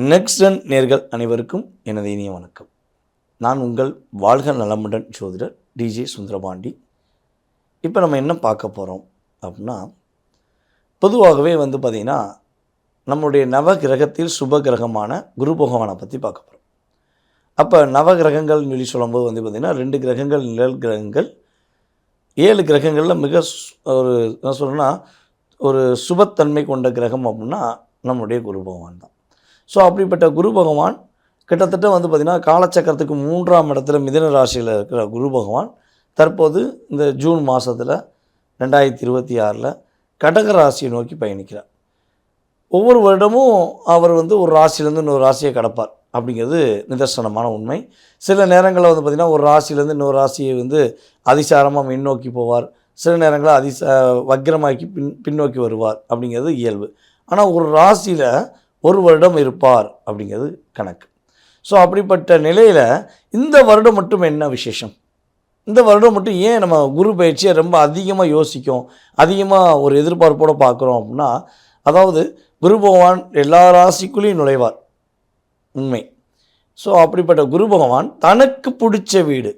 நெக்ஸ்டன் நேர்கள் அனைவருக்கும் எனது இனிய வணக்கம். நான் உங்கள் வாழ்க நலமுடன் ஜோதிடர் டிஜே சுந்தரபாண்டி. இப்போ நம்ம என்ன பார்க்க போகிறோம் அப்படின்னா, பொதுவாகவே பார்த்திங்கன்னா நம்மளுடைய நவகிரகத்தில் சுப கிரகமான குரு பகவானை பற்றி பார்க்க போகிறோம். அப்போ நவகிரகங்கள்னு சொல்லி சொல்லும்போது பார்த்திங்கன்னா 2 கிரகங்கள் நிழல் கிரகங்கள், 7 கிரகங்களில் மிக என்ன சொல்கிறேன்னா ஒரு சுபத்தன்மை கொண்ட கிரகம் அப்படின்னா நம்முடைய குரு பகவான் தான். ஸோ அப்படிப்பட்ட குரு பகவான் கிட்டத்தட்ட பார்த்திங்கன்னா காலச்சக்கரத்துக்கு 3ஆம் இடத்துல மிதுன ராசியில் இருக்கிற குரு பகவான் தற்போது இந்த ஜூன் மாதத்தில் 2026 கடக ராசியை நோக்கி பயணிக்கிறார். ஒவ்வொரு வருடமும் அவர் ஒரு ராசியிலேருந்து இன்னொரு ராசியை கடப்பார் அப்படிங்கிறது நிதர்சனமான உண்மை. சில நேரங்களில் பார்த்திங்கன்னா ஒரு ராசியிலேருந்து இன்னொரு ராசியை அதிசாரமாக முன்னோக்கி போவார், சில நேரங்களில் வக்ரமாக்கி பின்னோக்கி வருவார் அப்படிங்கிறது இயல்பு. ஆனால் ஒரு ராசியில் ஒரு வருடம் இருப்பார் அப்படிங்கிறது கணக்கு. ஸோ அப்படிப்பட்ட நிலையில் இந்த வருடம் மட்டும் என்ன விசேஷம்? இந்த வருடம் மட்டும் ஏன் நம்ம குரு பயிற்சியை ரொம்ப அதிகமாக யோசிக்கும், அதிகமாக ஒரு எதிர்பார்ப்போடு பார்க்குறோம் அப்படின்னா, அதாவது குரு பகவான் எல்லா ராசிக்குள்ளேயும் நுழைவார், உண்மை. ஸோ அப்படிப்பட்ட குரு பகவான் தனக்கு பிடிச்ச வீடு,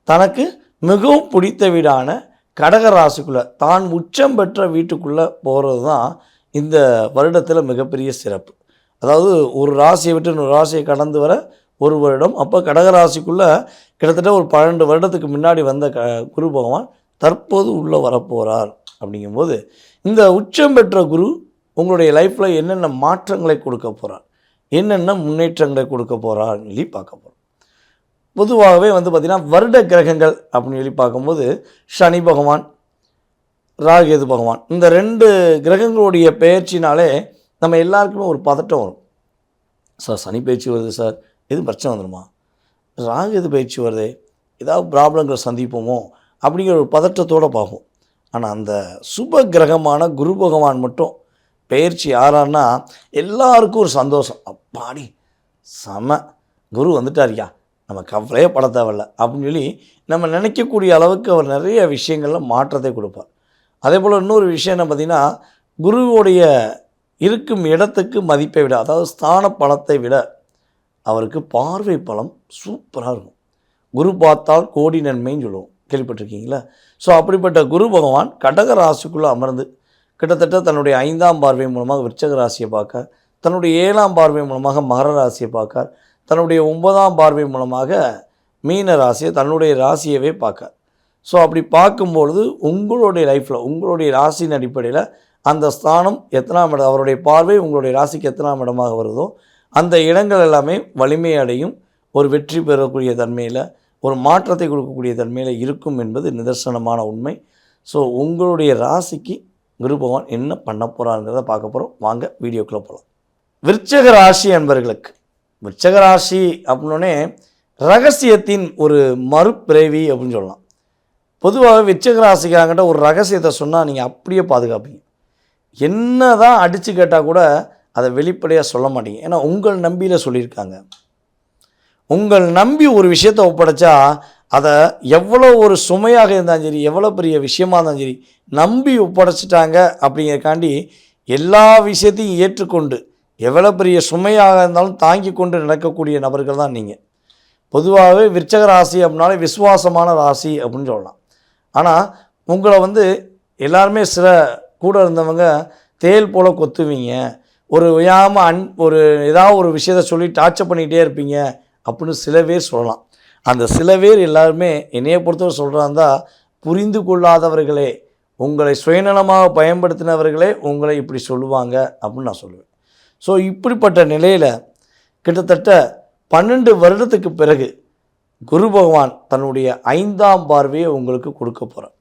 தனக்கு மிகவும் பிடித்த வீடான கடக ராசிக்குள்ளே தான் உச்சம் பெற்ற வீட்டுக்குள்ளே போகிறது தான் இந்த வருடத்தில் மிகப்பெரிய சிறப்பு. அதாவது ஒரு ராசியை விட்டு இன்னொரு ராசியை கடந்து வர ஒரு வருடம். அப்போ கடகராசிக்குள்ளே கிட்டத்தட்ட ஒரு 12 வருடத்துக்கு முன்னாடி வந்த குரு பகவான் தற்போது உள்ளே வரப்போகிறார். அப்படிங்கும்போது இந்த உச்சம் பெற்ற குரு உங்களுடைய லைஃப்பில் என்னென்ன மாற்றங்களை கொடுக்க போகிறார், என்னென்ன முன்னேற்றங்களை கொடுக்க போகிறார்னு சொல்லி பார்க்க போகிறோம். பொதுவாகவே பார்த்திங்கன்னா வருட கிரகங்கள் அப்படின்னு சொல்லி பார்க்கும்போது சனி பகவான், ராகேது பகவான், இந்த 2 கிரகங்களுடைய பெயர்ச்சினாலே நம்ம எல்லாருக்குமே ஒரு பதட்டம் வரும். சார் சனி பயிற்சி வருது சார், எதுவும் பிரச்சனை வந்துடுமா? ராகேது பயிற்சி வருதே, ஏதாவது ப்ராப்ளங்களை சந்திப்போமோ அப்படிங்கிற ஒரு பதட்டத்தோடு பார்ப்போம். ஆனால் அந்த சுப கிரகமான குரு பகவான் மட்டும் பெயர்ச்சி ஆறான்னா எல்லாருக்கும் ஒரு சந்தோஷம். அப்பாடி செம, குரு வந்துட்டாரியா, நம்ம கவலையே பட தேவையில்லை அப்படின்னு சொல்லி நம்ம நினைக்கக்கூடிய அளவுக்கு அவர் நிறைய விஷயங்களில் மாற்றத்தை கொடுப்பார். அதே போல் இன்னொரு விஷயம் என்ன பார்த்திங்கன்னா, குருவுடைய இருக்கும் இடத்துக்கு மதிப்பை விட, அதாவது ஸ்தான பலத்தை விட அவருக்கு பார்வை பலம் சூப்பராக இருக்கும். குரு பார்த்தால் கோடி நன்மைன்னு சொல்லுவோம், கேள்விப்பட்டிருக்கீங்களா? ஸோ அப்படிப்பட்ட குரு பகவான் கடக ராசிக்குள்ளே அமர்ந்து கிட்டத்தட்ட தன்னுடைய 5ஆம் பார்வை மூலமாக விருச்சக ராசியை பார்க்க, தன்னுடைய 7ஆம் பார்வை மூலமாக மகர ராசியை பார்க்க, தன்னுடைய 9ஆம் பார்வை மூலமாக மீன ராசியை, தன்னுடைய ராசியவே பார்க்க. ஸோ அப்படி பார்க்கும்பொழுது உங்களுடைய லைஃப்பில் உங்களுடைய ராசியின் அடிப்படையில் அந்த ஸ்தானம் எத்தனாம் இடம், அவருடைய பார்வை உங்களுடைய ராசிக்கு எத்தனாம் இடமாக வருதோ அந்த இடங்கள் எல்லாமே வலிமை அடையும், ஒரு வெற்றி பெறக்கூடிய தன்மையில், ஒரு மாற்றத்தை கொடுக்கக்கூடிய தன்மையில் இருக்கும் என்பது நிதர்சனமான உண்மை. ஸோ உங்களுடைய ராசிக்கு குரு பகவான் என்ன பண்ண போகிறாங்கிறத பார்க்க போகிறோம். வாங்க வீடியோக்குள்ளே போகலாம். விருச்சக ராசி அன்பர்களுக்கு, விருச்சக ராசி அப்படின்னோடனே ரகசியத்தின் ஒரு மறுபிறவி அப்படின்னு சொல்லலாம். பொதுவாக விருச்சக ராசிக்காரங்கிட்ட ஒரு ரகசியத்தை சொன்னால் நீங்கள் அப்படியே பாதுகாப்பீங்க. என்ன தான் அடித்து கேட்டால் கூட அதை வெளிப்படையாக சொல்ல மாட்டீங்க. ஏன்னா உங்கள் நம்பியில் சொல்லியிருக்காங்க. உங்கள் நம்பி ஒரு விஷயத்தை ஒப்படைச்சா அதை எவ்வளோ ஒரு சுமையாக இருந்தாலும் சரி, எவ்வளோ பெரிய விஷயமாக இருந்தாலும் சரி, நம்பி ஒப்படைச்சிட்டாங்க அப்படிங்கிறக்காண்டி எல்லா விஷயத்தையும் ஏற்றுக்கொண்டு எவ்வளோ பெரிய சுமையாக இருந்தாலும் தாங்கி கொண்டு நடக்கக்கூடிய நபர்கள் தான் நீங்கள். பொதுவாகவே விருச்சக ராசி அப்படின்னாலே விசுவாசமான ராசி அப்படின்னு சொல்லலாம். ஆனால் உங்களை எல்லாருமே சில கூட இருந்தவங்க தேல் போல் கொத்துவீங்க, ஒரு வியாமல் ஒரு ஏதாவது ஒரு விஷயத்தை சொல்லி டார்ச்சர் பண்ணிக்கிட்டே இருப்பீங்க அப்படின்னு சில பேர் சொல்லலாம். அந்த சில பேர் எல்லாருமே என்னையை பொறுத்தவரை சொல்கிறாந்தா புரிந்து கொள்ளாதவர்களே, உங்களை சுயநலமாக பயன்படுத்தினவர்களே உங்களை இப்படி சொல்லுவாங்க அப்படின்னு நான் சொல்லுவேன். ஸோ இப்படிப்பட்ட நிலையில் கிட்டத்தட்ட 12 வருடத்துக்கு பிறகு குரு பகவான் தன்னுடைய 5ஆம் பார்வையை உங்களுக்கு கொடுக்க போகிறார்.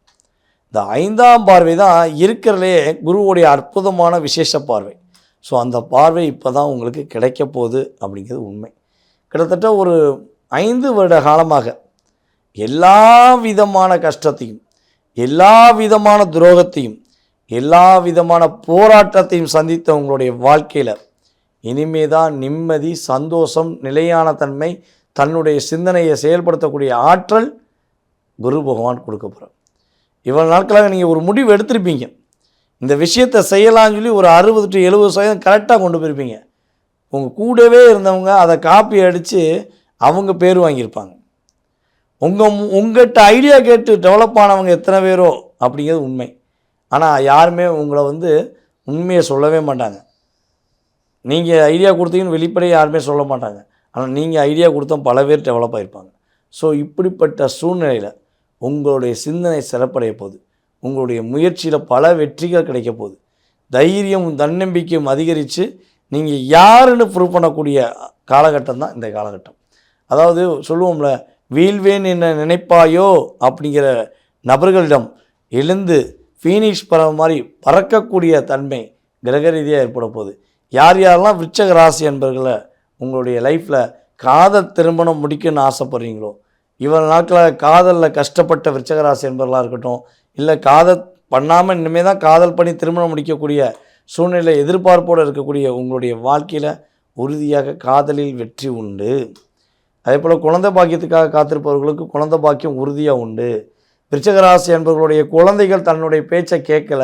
இந்த 5ஆம் பார்வை தான் இருக்கிறதுலே குருவுடைய அற்புதமான விசேஷ பார்வை. ஸோ அந்த பார்வை இப்போ தான் உங்களுக்கு கிடைக்க போகுது அப்படிங்கிறது உண்மை. கிட்டத்தட்ட ஒரு 5 வருட காலமாக எல்லா விதமான கஷ்டத்தையும், எல்லா விதமான துரோகத்தையும், எல்லா விதமான போராட்டத்தையும் சந்தித்த உங்களுடைய வாழ்க்கையில் இனிமே தான் நிம்மதி, சந்தோஷம், நிலையான தன்மை, தன்னுடைய சிந்தனையை செயல்படுத்தக்கூடிய ஆற்றல் குரு பகவான் கொடுக்க போகிறார். இவ்வளோ நாட்களாக நீங்கள் ஒரு முடிவு எடுத்திருப்பீங்க, இந்த விஷயத்தை செய்யலாம்னு சொல்லி ஒரு 60 to 70% கரெக்டாக கொண்டு போயிருப்பீங்க. உங்கள் கூடவே இருந்தவங்க அதை காப்பி அடித்து அவங்க பேர் வாங்கியிருப்பாங்க. உங்கள்கிட்ட ஐடியா கேட்டு டெவலப் ஆனவங்க எத்தனை பேரோ அப்படிங்கிறது உண்மை. ஆனால் யாருமே உங்களை உண்மையை சொல்லவே மாட்டாங்க. நீங்கள் ஐடியா கொடுத்தீங்கன்னு வெளிப்படையாக யாருமே சொல்ல மாட்டாங்க. ஆனால் நீங்கள் ஐடியா கொடுத்தா பல பேர் டெவலப் ஆகிருப்பாங்க. ஸோ இப்படிப்பட்ட சூழ்நிலையில் உங்களுடைய சிந்தனை சிறப்படைய போகுது. உங்களுடைய முயற்சியில் பல வெற்றிகள் கிடைக்க போகுது. தைரியமும் தன்னம்பிக்கையும் அதிகரித்து நீங்கள் யாருன்னு ப்ரூவ் பண்ணக்கூடிய காலகட்டம் தான் இந்த காலகட்டம். அதாவது சொல்லுவோம்ல, வீழ்வேன் என்ன நினைப்பாயோ அப்படிங்கிற நபர்களிடம் எழுந்து ஃபீனிக்ஸ் பறவை மாதிரி பறக்கக்கூடிய தன்மை கிரக ரீதியாக ஏற்பட போகுது. யார் யாரெல்லாம் விருச்சக ராசி என்பர்களை உங்களுடைய லைஃப்பில் காதல் திருமணம் முடிக்கணும்னு ஆசைப்படுறீங்களோ, இவ்வளோ நாட்களில் காதலில் கஷ்டப்பட்ட விருச்சக ராசி என்பர்களாக இருக்கட்டும், இல்லை காதல் பண்ணாமல் இனிமேல் தான் காதல் பண்ணி திருமணம் முடிக்கக்கூடிய சூழ்நிலை எதிர்பார்ப்போடு இருக்கக்கூடிய உங்களுடைய வாழ்க்கையில் உறுதியாக காதலில் வெற்றி உண்டு. அதே போல் குழந்தை பாக்கியத்துக்காக காத்திருப்பவர்களுக்கு குழந்தை பாக்கியம் உறுதியாக உண்டு. விருச்சக ராசி என்பவர்களுடைய குழந்தைகள் தன்னுடைய பேச்சை கேட்கல,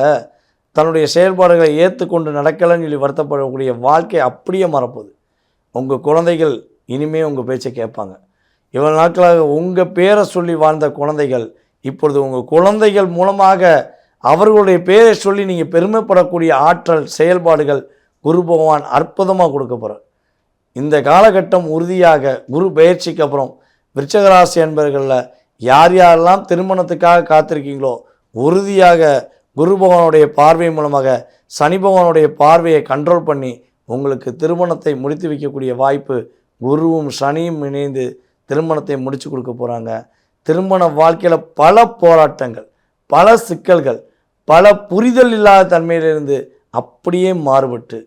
தன்னுடைய செயல்பாடுகளை ஏற்றுக்கொண்டு நடக்கலைன்னு சொல்லி வருத்தப்படக்கூடிய வாழ்க்கை அப்படியே மறப்போகுது. உங்கள் குழந்தைகள் இனிமேல் உங்கள் பேச்சை கேட்பாங்க. இவ்வளோ நாட்களாக உங்கள் பேரை சொல்லி வாழ்ந்த குழந்தைகள் இப்பொழுது உங்கள் குழந்தைகள் மூலமாக அவர்களுடைய பேரை சொல்லி நீங்கள் பெருமைப்படக்கூடிய ஆற்றல் செயல்பாடுகள் குரு பகவான் அற்புதமாக கொடுக்க போகிறார். இந்த காலகட்டம் உறுதியாக குரு பயிற்சிக்கு அப்புறம் விருச்சக ராசி என்பர்களில் யார் யாரெல்லாம் திருமணத்துக்காக காத்திருக்கீங்களோ, உறுதியாக குரு பகவானுடைய பார்வை மூலமாக சனி பகவானுடைய பார்வையை கண்ட்ரோல் பண்ணி உங்களுக்கு திருமணத்தை முடித்து வைக்கக்கூடிய வாய்ப்பு குருவும் சனியும் இணைந்து திருமணத்தை முடித்து கொடுக்க போகிறாங்க. திருமண வாழ்க்கையில் பல போராட்டங்கள், பல சிக்கல்கள், பல புரிதல் இல்லாத தன்மையிலிருந்து அப்படியே மாறுபட்டு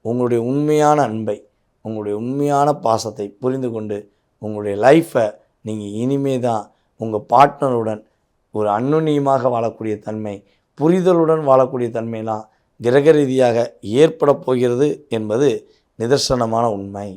உங்களுடைய உண்மையான அன்பை, உங்களுடைய உண்மையான பாசத்தை புரிந்து கொண்டு உங்களுடைய லைஃப்பை நீங்கள் இனிமே தான் உங்கள் பார்ட்னருடன் ஒரு அன்னுன்னியமாக வாழக்கூடிய தன்மை, புரிதலுடன் வாழக்கூடிய தன்மையெல்லாம் கிரக ரீதியாக ஏற்பட போகிறது என்பது நிதர்சனமான உண்மை.